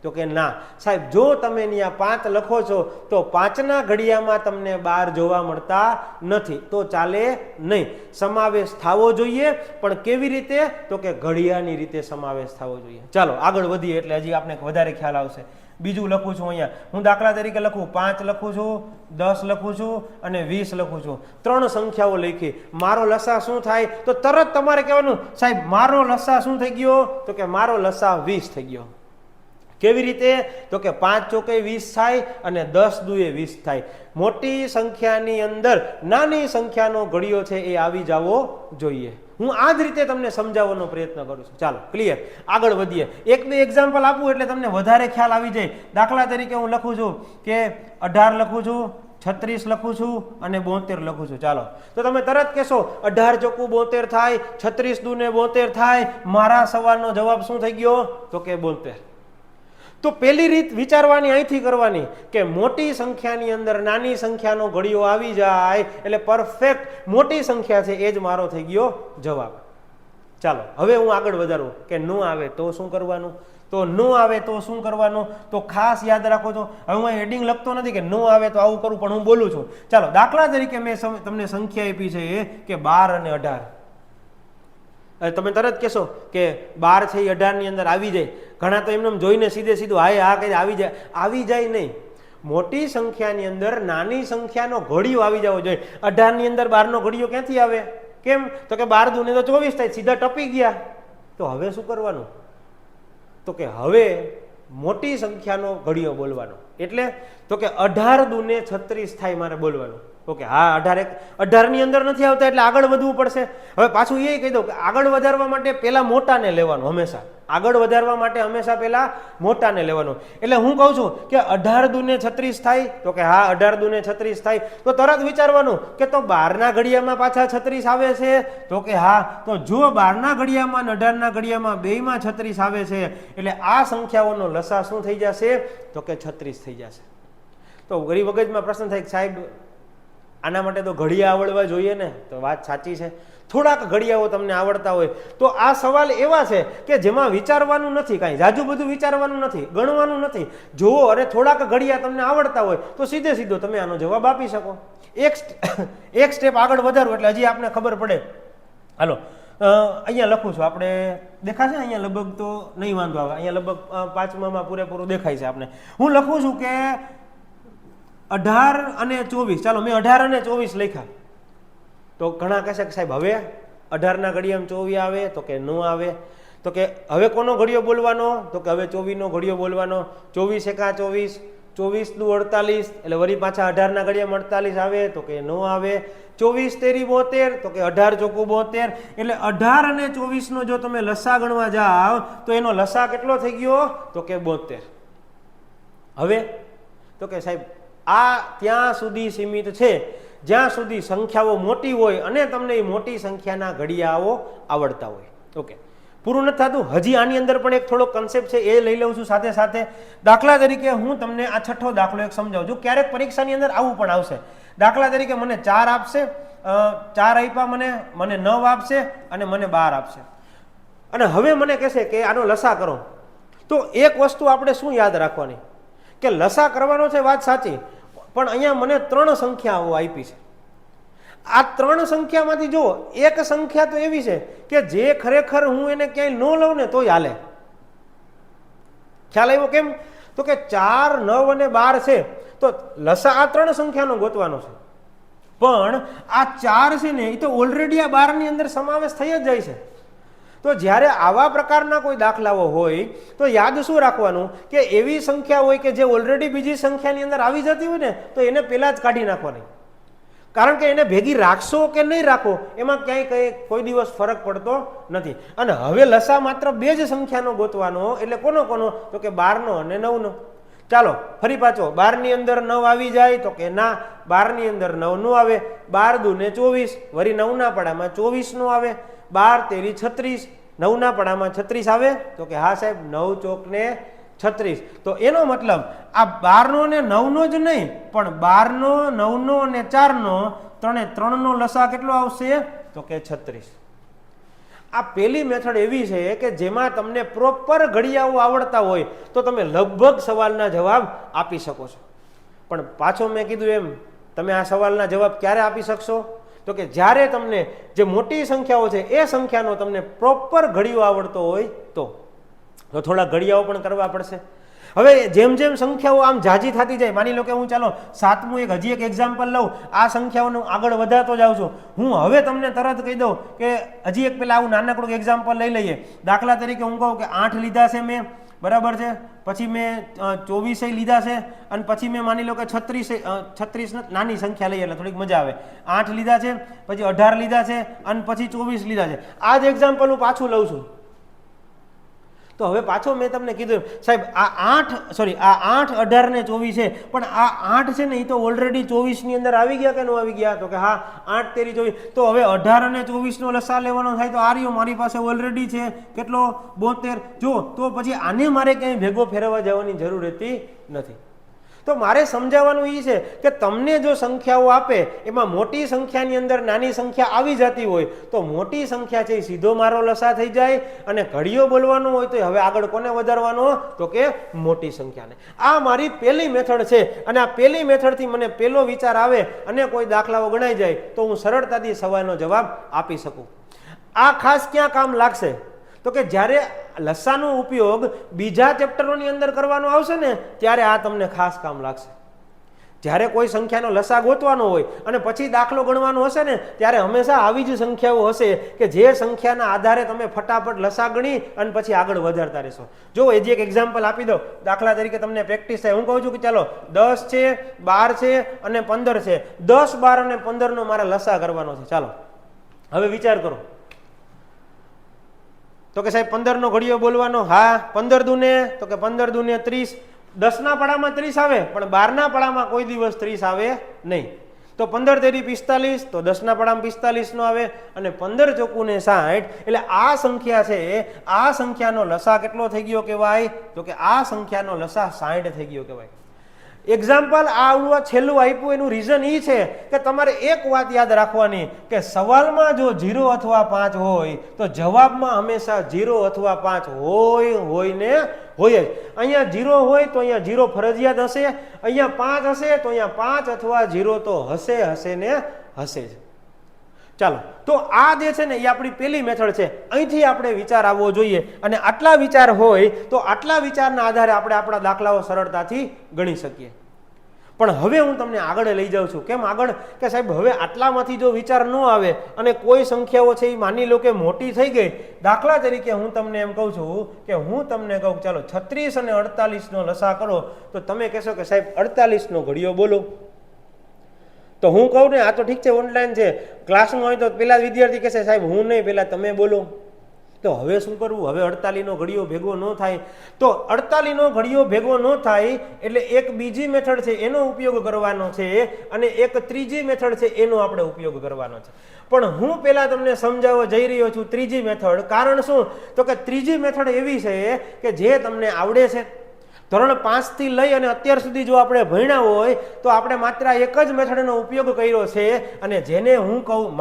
તો કે ના સાહેબ, જો તમે અહીંયા 5 લખો છો તો 5ના ઘડિયામાં તમને 12 જોવા મળતા નથી, તો ચાલે નહીં. સમાવેશ થવો જોઈએ, પણ કેવી રીતે, તો કે ઘડિયાની રીતે સમાવેશ થવો જોઈએ. ચાલો આગળ વધીએ એટલે હજી આપણે વધારે ખ્યાલ આવશે. બીજું લખું છું અહીંયા, હું દાખલા તરીકે લખું 5 લખું છું, 10 લખું છું અને 20 લખું છું. 3 સંખ્યાઓ લખી. મારો લસા શું થાય, તો તરત તમારે કહેવાનું સાહેબ મારો લસા શું થઈ ગયો, તો કે મારો લસા 20 થઈ ગયો. કેવી રીતે, તો કે 5 ચોકે 20 થાય અને 10 દુએ 20 થાય. મોટી સંખ્યાની અંદર નાની સંખ્યાનો ઘડિયો છે એ આવી જવો જોઈએ. હું આ જ રીતે તમને સમજાવવાનો પ્રયત્ન કરું છું. ચાલો ક્લિયર, આગળ વધીએ. 1-2 એક્ઝામ્પલ આપું એટલે તમને વધારે ખ્યાલ આવી જાય. દાખલા તરીકે હું લખું છું કે 18 લખું છું, 36 લખું છું અને 72 લખું છું. ચાલો તો તમે તરત કહેશો 18 ચોખ્ખું 72 થાય, 36 દૂને 72 થાય. મારા સવાલનો જવાબ શું થઈ ગયો, તો કે 72. તો પહેલી રીત વિચારવાની અહીંથી કરવાની કે મોટી સંખ્યાની અંદર નાની સંખ્યાનો ઘડિયો આવી જાય એટલે પરફેક્ટ મોટી સંખ્યા છે એ જ મારો થઈ ગયો જવાબ. ચાલો હવે હું આગળ વધારું કે ન આવે તો શું કરવાનું. તો ન આવે તો શું કરવાનું? તો ખાસ યાદ રાખો. તો હવે હું હેડિંગ લખતો નથી કે ન આવે તો આવું કરું, પણ હું બોલું છું. ચાલો, દાખલા તરીકે મેં તમને સંખ્યા આપી છે એ કે 12 અને 18. તમે તરત કહેશો કે 12 છે એ 18 ની અંદર આવી જાય. ઘણા તો એમને જોઈને સીધું હા કહી આવી જાય. આવી જાય નહીં. મોટી સંખ્યાની અંદર નાની સંખ્યાનો ઘડિયો આવી જવો જોઈએ. 18 ની અંદર 12 નો ઘડિયો ક્યાંથી આવે? કેમ? તો કે 12 દૂને તો 24 થાય, સીધા ટપી ગયા. તો હવે શું કરવાનું? તો કે હવે મોટી સંખ્યાનો ઘડિયો બોલવાનો. એટલે તો કે 18 દૂને 36 થાય મારે બોલવાનું. ઓકે, હા, 18 ની અંદર નથી આવતા એટલે આગળ વધવું પડશે. હવે પાછું એ કહી દઉં કે આગળ વધારવા માટે પેલા મોટાને લેવાનું. હંમેશા આગળ વધારવા માટે હંમેશા પેલા મોટાને લેવાનું. એટલે હું કહું છું કે 18 દૂને 36 થાય, તો કે હા, 18 દૂને 36 થાય. તો તરત વિચારવાનું કે તો 12 ના ઘડિયામાં પાછા 36 આવે છે? તો કે હા. તો જો 12 ના ઘડિયામાં અને 18 ના ઘડિયામાં બેયમાં 36 આવે છે એટલે આ સંખ્યાઓનો લસા શું થઈ જશે? તો કે 36 થઈ જશે. તો ગરીબ મગજમાં પ્રશ્ન થાય કે સાહેબ આના માટે તો ઘડિયા આવડવા જોઈએ ને? તો વાત સાચી છે. થોડાક ઘડિયાઓ તમને આવડતા હોય તો આ સવાલ એવા છે કે જેમાં વિચારવાનું નથી, કાંઈ જાજુ બધું વિચારવાનું નથી, ગણવાનું નથી. જુઓ, અને થોડાક ઘડિયા તમને આવડતા હોય તો સીધો તમે આનો જવાબ આપી શકો. એક સ્ટેપ આગળ વધારો એટલે હજી આપને ખબર પડે. હાલો, અહીંયા લખું છું. આપણે દેખાશે અહીંયા લગભગ? તો નહીં વાંધો આવે. અહીંયા લગભગ 5માં પૂરેપૂરું દેખાય છે આપને. હું લખું છું કે 18 અને 24. ચાલો, મેં 18 અને 24 લખ્યા. તો ઘણા કહેશે કે સાહેબ હવે 18 ના ઘડિયામાં 24 આવે? તો કે ન આવે. તો કે હવે કોનો ઘડિયો બોલવાનો? તો કે હવે 24 નો ઘડિયો બોલવાનો. 24 એકા 24, 24 દુ 48, એટલે વળી પાછા 18 ના ઘડિયામાં 48 આવે? તો કે ન આવે. 24 તેરી 72, તો કે 18 ચોકુ 72. એટલે 18 અને 24 નો જો તમે લસા ગણવા જાઓ તો એનો લસા કેટલો થઈ ગયો? તો કે 72. હવે તો કે સાહેબ આ ત્યાં સુધી સીમિત છે જ્યાં સુધી સંખ્યાઓ મોટી હોય અને તમને એ મોટી સંખ્યાના ઘડિયાઓ આવડતા હોય. ઓકે, પૂરું નથી થતું. હજી આની અંદર પણ એક થોડો કન્સેપ્ટ છે, એ લઈ લઉં છું સાથે સાથે. દાખલા તરીકે હું તમને આ છઠ્ઠો દાખલો એક સમજાવું છું. ક્યારેક પરીક્ષાની અંદર આવું પણ આવશે. દાખલા તરીકે મને 4 આપશે, 4 આપ્યા મને 9 આપશે અને મને 12 આપશે. અને હવે મને કહેશે કે આનો લસા કરો. તો એક વસ્તુ આપણે શું યાદ રાખવાની કે લસા કરવાનો છે, વાત સાચી, પણ અહીંયા મને 3 સંખ્યાઓ આપી છે. આ 3 સંખ્યામાંથી જો એક સંખ્યા તો એવી છે કે જે ખરેખર હું એને ક્યાંય ન લઉં ને તોય હાલે. ખ્યાલ આવ્યો? કેમ? તો કે 4, 9 અને 12 છે તો લસા આ 3 સંખ્યાનો ગોતવાનો છે. પણ આ 4 છે ને એ તો ઓલરેડી આ 12 ની અંદર સમાવેશ થઈ જ જાય છે. તો જ્યારે આવા પ્રકારના કોઈ દાખલાઓ હોય તો યાદ શું રાખવાનું કે એવી સંખ્યા હોય કે જે ઓલરેડી બીજી સંખ્યાની અંદર આવી જતી હોય ને તો એને પહેલા જ કાઢી નાખવાની. કારણ કે એને ભેગી રાખશો કે નહીં રાખો એમાં ક્યાંય કોઈ દિવસ ફરક પડતો નથી. અને હવે લસા માત્ર 2 જ સંખ્યાનો ગોતવાનો. એટલે કોનો? તો કે 12 નો અને 9 નો. ચાલો ફરી પાછો 12 ની અંદર 9 આવી જાય? તો કે ના, 12 ની અંદર 9 નો આવે. 12 દૂને 24, વળી 9 ના પડામાં 24 નો આવે. 12 તેરી 36, 9 ના પડામાં 36 આવે? તો કે હા સાહેબ, 9 ચોક ને 36. તો એનો મતલબ આ 12 નો ને 9 નો જ નહીં, પણ 12 નો, 9 નો અને 4 નો, 3 નો લસા કેટલો આવશે? તો કે 36. આ પહેલી મેથડ એવી છે કે જેમાં તમને પ્રોપર ઘડિયાઓ આવડતા હોય તો તમે લગભગ સવાલના જવાબ આપી શકો છો. પણ પાછો મેં કીધું એમ, તમે આ સવાલના જવાબ ક્યારે આપી શકશો? તો કે જ્યારે તમને જે મોટી સંખ્યાઓ છે એ સંખ્યાનો તમને પ્રોપર ઘડિયો આવડતો હોય તો થોડા ઘડિયાઓ પણ કરવા પડશે. હવે જેમ જેમ સંખ્યાઓ આમ જાજી થતી જાય, માની લો કે હું ચાલો 7મું હજી એક એક્ઝામ્પલ લઉં, આ સંખ્યાઓનું આગળ વધારતો જાઉં છું. હું હવે તમને તરત કહી દઉં કે હજી એક પેલા આવું નાનકડું એક્ઝામ્પલ લઈ લઈએ. દાખલા તરીકે હું કહું કે 8 લીધા છે મેં, બરાબર છે, પછી મેં 24 લીધા છે, અને પછી મેં માની લો કે 36 નાની સંખ્યા લઈએ એટલે થોડીક મજા આવે. 8 લીધા છે, પછી 18 લીધા છે, અને પછી 24 લીધા છે. આ જ એક્ઝામ્પલ હું પાછું લઉં છું. તો હવે પાછો મેં તમને કીધું સાહેબ આ 8, 18 ને 24 છે, પણ આ 8 છે ને એ તો ઓલરેડી 24 ની અંદર આવી ગયા કે ન આવી ગયા? તો કે હા, 8 તેરી 24. તો હવે 18 અને 24 નો લસા લેવાનો થાય તો આ રહ્યો મારી પાસે ઓલરેડી છે કેટલો? 72. જો તો પછી આને મારે ક્યાંય ભેગો ફેરવવા જવાની જરૂર રહેતી નથી. તો મારે સમજાવવાનું એ છે કે તમને જો સંખ્યાઓ આપે એમાં મોટી સંખ્યાની અંદર નાની સંખ્યા આવી જતી હોય તો મોટી સંખ્યા છે એ સીધો મારો લસા થઈ જાય, અને ઘડીઓ બોલવાનો હોય તો હવે આગળ કોને વધારવાનો, તો કે મોટી સંખ્યાને. આ મારી પહેલી મેથડ છે, અને આ પહેલી મેથડથી મને પહેલો વિચાર આવે અને કોઈ દાખલાઓ ગણાઈ જાય તો હું સરળતાથી સવાલનો જવાબ આપી શકું. આ ખાસ ક્યાં કામ લાગશે, તો કે જ્યારે લસાનો ઉપયોગ બીજા ચેપ્ટરોની અંદર કરવાનો આવશે ને ત્યારે આ તમને ખાસ કામ લાગશે. જ્યારે કોઈ સંખ્યાનો લસા ગોતવાનો હોય અને પછી દાખલો ગણવાનો હશે ને ત્યારે હંમેશા આવી જ સંખ્યાઓ હશે કે જે સંખ્યાના આધારે તમે ફટાફટ લસા ગણી અને પછી આગળ વધારતા રહેશો. જો એ જે એક એક્ઝામ્પલ આપી દો, દાખલા તરીકે તમને પ્રેક્ટિસ થાય. હું કહું છું કે ચાલો 10 છે, 12 છે અને 15 છે. 10, 12 અને 15 નો મારે લસા કરવાનો છે. ચાલો હવે વિચાર કરો. તો કે સાહેબ 15 નો ઘડિયો બોલવાનો. હા, 15 દુને, તો કે 15 દુને 30. 10 ના પાડામાં 30 આવે પણ 12 ના પાડામાં કોઈ દિવસ 30 આવે નહીં. તો 15 તેરી 45, તો 10 ના પાડામાં 45 નો આવે, અને 15 ચોકુ ને 60. એટલે આ સંખ્યા છે, આ સંખ્યાનો લસા કેટલો થઈ ગયો કહેવાય, તો કે આ સંખ્યાનો લસા 60 થઈ ગયો કહેવાય. એક્ઝામ્પલ આ છેલ્લું આપ્યું એનું રીઝન એ છે કે તમારે એક વાત યાદ રાખવાની કે સવાલમાં જો 0 અથવા 5 હોય તો જવાબમાં હંમેશા 0 અથવા 5 હોય ને હોય જ. અહીંયા 0 હોય તો અહીંયા 0 ફરજિયાત હશે, અહીંયા 5 હશે તો અહીંયા 5 અથવા 0 તો હશે ને હશે જ. ચાલો, તો આ જે છે ને એ આપણી પહેલી મેથડ છે. અહીંથી આપણે વિચાર આવવો જોઈએ, અને આટલા વિચાર હોય તો આટલા વિચારના આધારે આપણે આપણા દાખલાઓ સરળતાથી ગણી શકીએ. પણ હવે હું તમને આગળ લઈ જાઉં છું. કેમ આગળ, કે સાહેબ હવે આટલામાંથી જો વિચાર ન આવે અને કોઈ સંખ્યાઓ છે એ માની લો કે મોટી થઈ ગઈ, દાખલા તરીકે હું તમને એમ કહું છું કે હું તમને કહું ચાલો 36 અને 48 નો લસા કરો, તો તમે કહેશો કે સાહેબ 48 નો ઘડિયો બોલો. તો હું કહું ને આ તો ઠીક છે, ઓનલાઈન છે, ક્લાસમાં હોય તો પેલા વિદ્યાર્થી કહેશે સાહેબ હું નહીં, પેલા તમે બોલો. તો હવે શું કરવું? હવે 48 નો ઘડિયો ભેગો ન થાય. તો 48 નો ઘડિયો ભેગો ન થાય એટલે એક બીજી મેથડ છે એનો ઉપયોગ કરવાનો છે, અને એક ત્રીજી મેથડ છે એનો આપણે ઉપયોગ કરવાનો છે. પણ હું પેલા તમને સમજાવવા જઈ રહ્યો છું ત્રીજી મેથડ. કારણ શું? તો કે ત્રીજી મેથડ એવી છે કે જે તમને આવડે છે. ધોરણ 5 થી લઈ અને અત્યાર સુધી જો આપણે ભણ્યા હોય તો આપણે માત્ર એક જ મેથડનો ઉપયોગ કર્યો છે, અને જેને હું કહું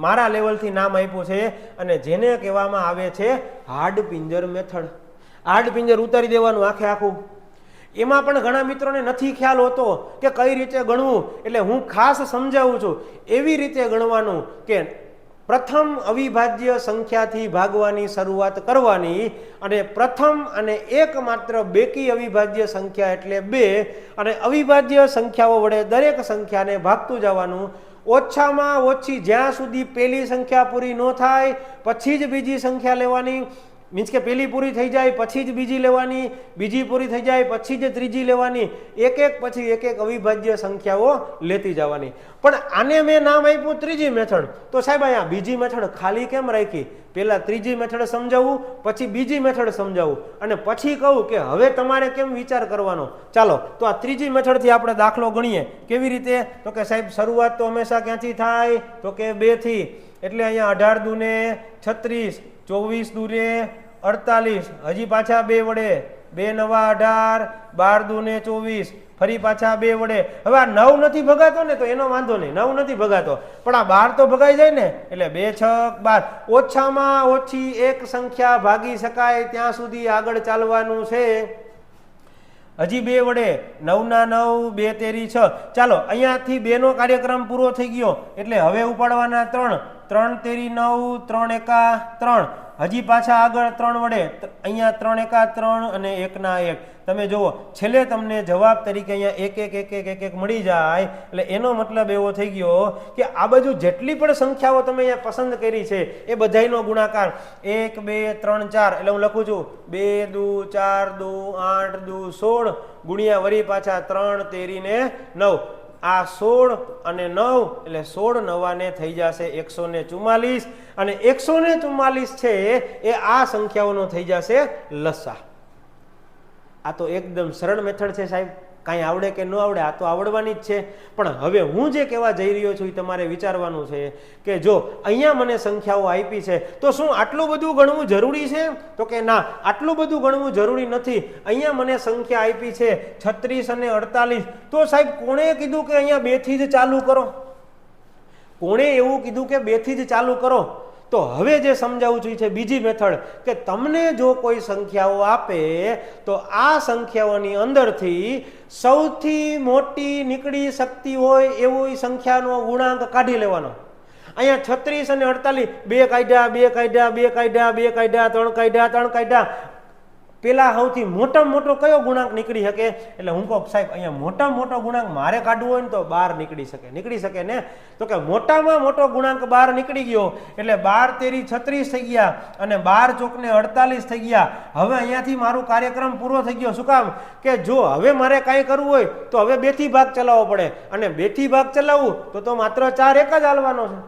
મારા લેવલથી નામ આપ્યું છે, અને જેને કહેવામાં આવે છે હાર્ડ પિંજર મેથડ. હાર્ડ પિંજર ઉતારી દેવાનું આખે આખું. એમાં પણ ઘણા મિત્રોને નથી ખ્યાલ હોતો કે કઈ રીતે ગણવું, એટલે હું ખાસ સમજાવું છું. એવી રીતે ગણવાનું કે પ્રથમ અવિભાજ્ય સંખ્યાથી ભાગવાની શરૂઆત કરવાની, અને પ્રથમ અને એકમાત્ર બેકી અવિભાજ્ય સંખ્યા એટલે 2, અને અવિભાજ્ય સંખ્યાઓ વડે દરેક સંખ્યાને ભાગતું જવાનું. ઓછામાં ઓછી જ્યાં સુધી પહેલી સંખ્યા પૂરી ન થાય પછી જ બીજી સંખ્યા લેવાની. મીન્સ કે પહેલી પૂરી થઈ જાય પછી જ બીજી લેવાની, બીજી પૂરી થઈ જાય પછી જ ત્રીજી લેવાની. એક પછી એક અવિભાજ્ય સંખ્યાઓ લેતી જવાની. પણ આને મેં નામ આપ્યું ત્રીજી મેથડ. તો સાહેબ અહીંયા બીજી મેથડ ખાલી કેમ રાખી? પહેલા ત્રીજી મેથડ સમજાવું, પછી બીજી મેથડ સમજાવું, અને પછી કહું કે હવે તમારે કેમ વિચાર કરવાનો. ચાલો, તો આ ત્રીજી મેથડથી આપણે દાખલો ગણીએ. કેવી રીતે? તો કે સાહેબ શરૂઆત તો હંમેશા ક્યાંથી થાય? તો કે 2 થી. એટલે અહીંયા 18 દુને 36, 24 દુને 48, હજી પાછા 2 વડે, 2 નવા 18, 12 દુને 24, ફરી પાછા 2 વડે. હવે આ 9 નથી ભગાતો ને તો એનો વાંધો નહીં, 9 નથી ભગાતો, પણ આ 12 તો ભગાઈ જાય ને. એટલે 2 6 12. ઓછામાં ઓછી એક સંખ્યા ભાગી શકાય ત્યાં સુધી આગળ ચાલવાનું છે. હજી 2 વડે, 9 ના 9, 2 તેરી 6. ચાલો, અહીંયાથી 2 નો કાર્યક્રમ પૂરો થઈ ગયો, એટલે હવે ઉપાડવાના 3. 3 તેરી 9, 3 એકા 3. હજી પાછા આગળ 3 વડે, અહીંયા 3 એકા 3 અને 1 ના 1. તમે જુઓ, છેલ્લે તમને જવાબ તરીકે અહીંયા 1 મળી જાય. એટલે એનો મતલબ એવો થઈ ગયો કે આ બાજુ જેટલી પણ સંખ્યાઓ તમે અહીંયા પસંદ કરી છે એ બધાયનો ગુણાકાર 1 2 3 4. એટલે હું લખું છું 2 દુ 4 દુ 8 દુ 16 ગુણ્યા વળી પાછા 3 તેરી ને 9. આ 16 અને 9 એટલે 16 નવાને થઈ જશે 144, અને 144 છે એ આ સંખ્યાઓનો થઈ જશે લસા. આ તો એકદમ સરળ મેથડ છે સાહેબ. કાંઈ આવડે કે ન આવડે, આ તો આવડવાની જ છે. પણ હવે હું જે કહેવા જઈ રહ્યો છું એ તમારે વિચારવાનું છે કે જો અહીંયા મને સંખ્યાઓ આપી છે તો શું આટલું બધું ગણવું જરૂરી છે? તો કે ના, આટલું બધું ગણવું જરૂરી નથી. અહીંયા મને સંખ્યા આપી છે 36 અને 48, તો સાહેબ કોણે કીધું કે અહીંયા 2 થી જ ચાલુ કરો? કોણે એવું કીધું કે 2 થી જ ચાલુ કરો? તો હવે જે સમજાવું છું છે બીજી મેથડ, કે તમને જો કોઈ સંખ્યાઓ આપે તો આ સંખ્યાઓની અંદરથી સૌથી મોટી નીકળી શકતી હોય એવી સંખ્યાનો ગુણાંક કાઢી લેવાનો. અહીંયા 36 અને 48 2 કાઢ્યા, 2 કાઢ્યા, 2 કાઢ્યા, 2 કાઢ્યા, 3 કાઢ્યા, 3 કાઢ્યા. પેલા સૌથી મોટામાં મોટો કયો ગુણાંક નીકળી શકે? એટલે હું કહું સાહેબ અહીંયા મોટામાં મોટો ગુણાંક મારે કાઢવો હોય ને તો 12 નીકળી શકે ને. તો કે મોટામાં મોટો ગુણાંક 12 નીકળી ગયો એટલે 12 તેરી 36 થઈ ગયા અને 12 ચોકને 48 થઈ ગયા. હવે અહીંયાથી મારું કાર્યક્રમ પૂરો થઈ ગયો. શું કામ? કે જો હવે મારે કાંઈ કરવું હોય તો હવે 2 થી ભાગ ચલાવવો પડે, અને 2 થી ભાગ ચલાવવું તો માત્ર 4 એક જ હાલવાનો છે.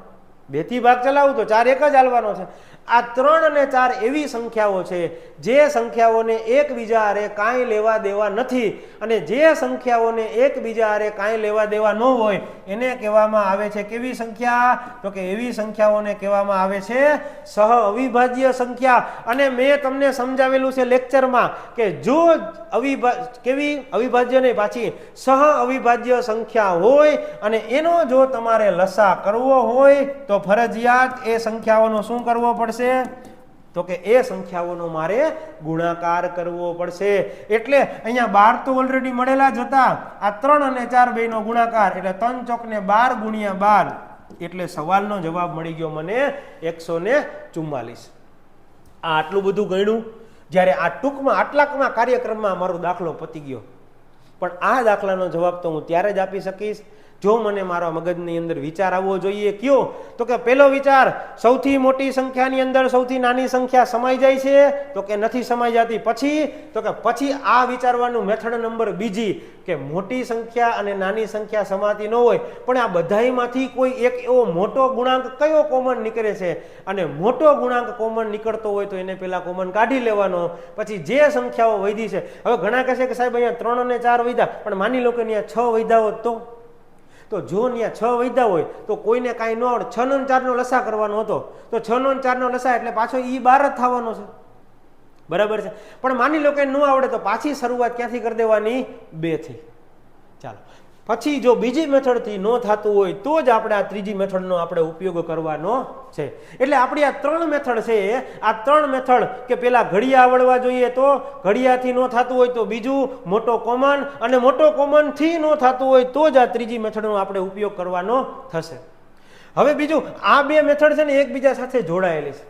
2 થી ભાગ ચલાવવું તો 4 એક જ હાલવાનો છે. આ 3 અને 4 એવી સંખ્યાઓ છે જે સંખ્યાઓને એકબીજા હારે કાંઈ લેવા દેવા નથી, અને જે સંખ્યાઓને એકબીજા હારે કાંઈ લેવા દેવા ન હોય એને કહેવામાં આવે છે કેવી સંખ્યા? તો કે એવી સંખ્યાઓને કહેવામાં આવે છે સહ અવિભાજ્ય સંખ્યા. અને મેં તમને સમજાવેલું છે લેક્ચરમાં કે જો કેવી અવિભાજ્ય નહીં, પાછી સહ અવિભાજ્ય સંખ્યા હોય અને એનો જો તમારે લસા કરવો હોય તો ફરજિયાત એ સંખ્યાઓનો શું કરવો પડશે? તો કે એ સંખ્યાઓનો મારે ગુણાકાર કરવો પડશે. એટલે અહીંયા 12 તો ઓલરેડી મળેલા જ હતા. આ 3 અને 4 બેનો ગુણાકાર એટલે 3 ચોકને 12 ગુણ્યા 12 એટલે સવાલનો જવાબ મળી ગયો મને 144. આ આટલું બધું ગણ્યું. જ્યારે આ ટૂંકમાં આટલાકમાં કાર્યક્રમમાં મારો દાખલો પતી ગયો. પણ આ દાખલાનો જવાબ તો હું ત્યારે જ આપી શકીશ જો મને મારા મગજની અંદર વિચાર આવવો જોઈએ. કયો? તો કે પહેલો વિચાર, સૌથી મોટી સંખ્યાની અંદર સૌથી નાની સંખ્યા સમાઈ જાય છે? તો કે નથી સમાઈ જતી. પછી? તો કે પછી આ વિચારવાનું મેથડ નંબર બીજી, કે મોટી સંખ્યા અને નાની સંખ્યા સમાતી ન હોય પણ આ બધામાંથી કોઈ એક એવો મોટો ગુણાંક કયો કોમન નીકળે છે, અને મોટો ગુણાંક કોમન નીકળતો હોય તો એને પેલા કોમન કાઢી લેવાનો. પછી જે સંખ્યાઓ વધી છે, હવે ઘણા કહેશે કે સાહેબ અહીંયા 3 અને 4 વધ્યા, પણ માની લો કે અહીંયા 6 વધ્યા હોત તો જો ત્યાં 6 વધ્યા હોય તો કોઈને કાંઈ ન આવડે, 6 અને 4 નો લસા કરવાનો હતો તો 6 અને 4 નો લસા એટલે પાછો એ 12 જ થવાનો છે. બરાબર છે? પણ માની લો કે ન આવડે તો પાછી શરૂઆત ક્યાંથી કરી દેવાની? 2 થી. ચાલો, પછી જો બીજી મેથડથી ન થતું હોય તો જ આપણે આ ત્રીજી મેથડનો આપણે ઉપયોગ કરવાનો છે. એટલે આપણી આ 3 મેથડ છે. આ 3 મેથડ કે પેલા ઘડિયા આવડવા જોઈએ તો ઘડિયાથી ન થતું હોય તો બીજું મોટો કોમન, અને મોટો કોમન થી ન થતું હોય તો જ આ ત્રીજી મેથડનો આપણે ઉપયોગ કરવાનો થશે. હવે બીજું, આ 2 મેથડ છે ને એકબીજા સાથે જોડાયેલી છે.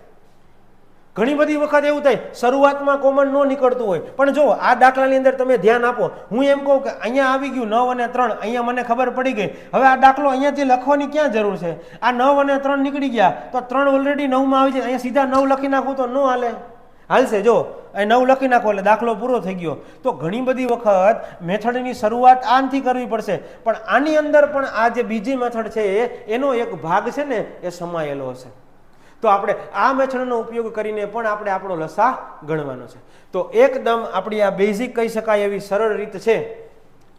ઘણી બધી વખત એવું થાય શરૂઆતમાં કોમન ન નીકળતું હોય, પણ જો આ દાખલાની અંદર તમે ધ્યાન આપો, હું એમ કહું કે અહીંયા આવી ગયું 9 અને 3, અહીંયા મને ખબર પડી ગઈ. હવે આ દાખલો અહીંયાથી લખવાની ક્યાં જરૂર છે? આ 9 અને 3 નીકળી ગયા તો 3 ઓલરેડી 9 માં આવી જાય. અહીંયા સીધા 9 લખી નાખું તો ન હાલશે. જો અહીં 9 લખી નાખો એટલે દાખલો પૂરો થઈ ગયો. તો ઘણી બધી વખત મેથડની શરૂઆત આનથી કરવી પડશે, પણ આની અંદર પણ આ જે બીજી મેથડ છે એનો એક ભાગ છે ને એ સમાયેલો હશે. તો આપણે આ મેથડનો ઉપયોગ કરીને પણ આપણે આપણો લસા ગણવાનો છે. તો એકદમ આપણી આ બેઝિક કહી શકાય એવી સરળ રીત છે.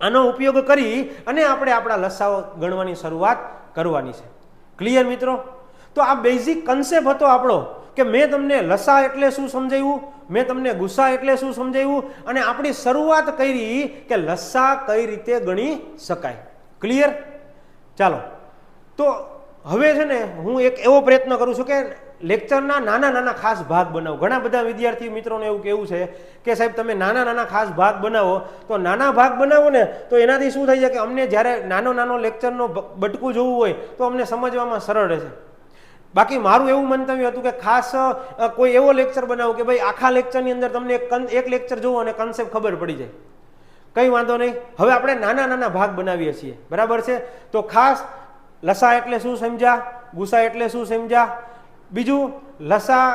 આનો ઉપયોગ કરી અને આપણે આપણા લસાઓ ગણવાની શરૂઆત કરવાની છે. ક્લિયર મિત્રો? તો આ બેઝિક કન્સેપ્ટ હતો આપણો કે મેં તમને લસા એટલે શું સમજાવ્યું, મેં તમને ગુસા એટલે શું સમજાવ્યું, અને આપણી શરૂઆત કરી કે લસા કઈ રીતે ગણી શકાય. ક્લિયર? ચાલો, તો હવે છે ને હું એક એવો પ્રયત્ન કરું છું કે લેક્ચરના નાના નાના ખાસ ભાગ બનાવો. ઘણા બધા વિદ્યાર્થી મિત્રોને એવું કહેવું છે કે સાહેબ તમે નાના નાના ખાસ ભાગ બનાવો. તો નાના ભાગ બનાવો ને તો એનાથી શું થઈ જાય કે અમને જ્યારે નાનો લેક્ચરનો બટકું જોવું હોય તો અમને સમજવામાં સરળ રહેશે. બાકી મારું એવું મંતવ્ય હતું કે ખાસ કોઈ એવો લેક્ચર બનાવો કે ભાઈ આખા લેક્ચરની અંદર તમને એક લેક્ચર જોવો અને કન્સેપ્ટ ખબર પડી જાય. કંઈ વાંધો નહીં. હવે આપણે નાના નાના ભાગ બનાવીએ છીએ. બરાબર છે? તો ખાસ લસા એટલે શું સમજ્યા, ગુસા એટલે શું સમજ્યા, બીજું લસા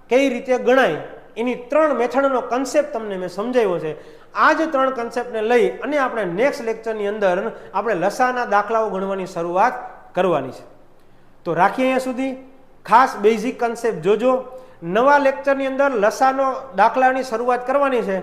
કઈ રીતે ગણાય એની 3 મેથડનો કન્સેપ્ટ તમને મેં સમજાવ્યો છે. આ જ 3 કન્સેપ્ટને લઈ અને આપણે નેક્સ્ટ લેક્ચરની અંદર આપણે લસાના દાખલાઓ ગણવાની શરૂઆત કરવાની છે. તો રાખીએ અહીંયા સુધી. ખાસ બેઝિક કન્સેપ્ટ જોજો. નવા લેક્ચરની અંદર લસાનો દાખલાની શરૂઆત કરવાની છે.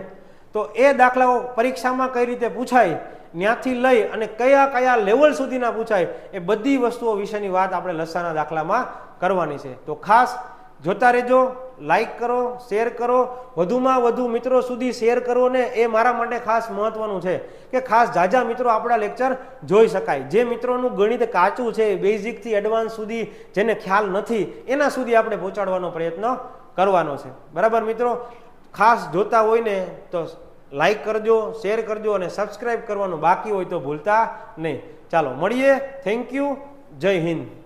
તો એ દાખલાઓ પરીક્ષામાં કઈ રીતે પૂછાય, ત્યાંથી લઈ અને કયા કયા લેવલ સુધીના પૂછાય, એ બધી વસ્તુઓ વિશેની વાત આપણે લસાના દાખલામાં કરવાની છે. તો ખાસ જોતા રહેજો, લાઈક કરો, શેર કરો, વધુમાં વધુ મિત્રો સુધી શેર કરો ને એ મારા માટે ખાસ મહત્વનું છે કે ખાસ જાજા મિત્રો આપણા લેક્ચર જોઈ શકાય. જે મિત્રોનું ગણિત કાચું છે, બેઝિકથી એડવાન્સ સુધી જેને ખ્યાલ નથી, એના સુધી આપણે પહોંચાડવાનો પ્રયત્ન કરવાનો છે. બરાબર મિત્રો, ખાસ જોતા હોય ને તો લાઈક કરજો, શેર કરજો અને સબસ્ક્રાઈબ કરવાનું બાકી હોય તો ભૂલતા નહીં. ચાલો મળીએ. Thank you. જય હિન્દ.